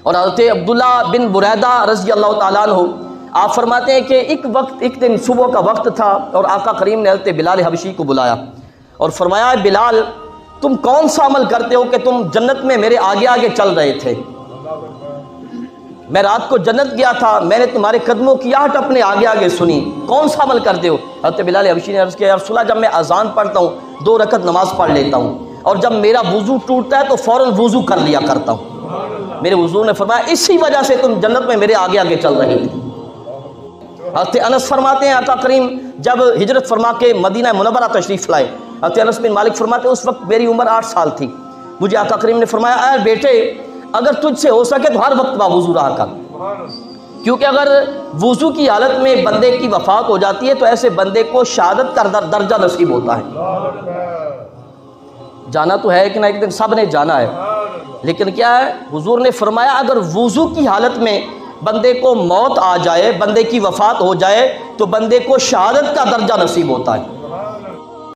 اور حضرت عبداللہ بن بریدہ رضی اللہ تعالیٰ عنہ آپ فرماتے ہیں کہ ایک دن صبح کا وقت تھا اور آقا کریم نے حضرت بلال حبشی کو بلایا اور فرمایا بلال تم کون سا عمل کرتے ہو کہ تم جنت میں میرے آگے آگے چل رہے تھے؟ میں رات کو جنت گیا تھا، میں نے تمہارے قدموں کی آہٹ اپنے آگے آگے سنی، کون سا عمل کرتے ہو؟ حضرت بلال حبشی نے عرض کیا یا رسول اللہ جب میں اذان پڑھتا ہوں 2 رکعت نماز پڑھ لیتا ہوں، اور جب میرا وضو ٹوٹتا ہے تو فوراً وضو کر لیا کرتا ہوں۔ میرے حضور نے فرمایا اسی وجہ سے تم جنت میں میرے آگے آگے چل رہے تھے۔ حضرت انس فرماتے ہیں آقا کریم جب ہجرت فرما کے مدینہ منورہ تشریف لائے، حضرت انس بن مالک فرماتے ہیں اس وقت میری عمر 8 سال تھی، مجھے آقا کریم نے فرمایا اے بیٹے اگر تجھ سے ہو سکے تو ہر وقت باوضو رہا کر، کیونکہ اگر وضو کی حالت میں بندے کی وفات ہو جاتی ہے تو ایسے بندے کو شہادت کا درجہ نصیب ہوتا ہے۔ جانا تو ہے کہ نہ ایک دن سب نے جانا ہے، لیکن کیا ہے حضور نے فرمایا اگر وضو کی حالت میں بندے کو موت آ جائے، بندے کی وفات ہو جائے تو بندے کو شہادت کا درجہ نصیب ہوتا ہے۔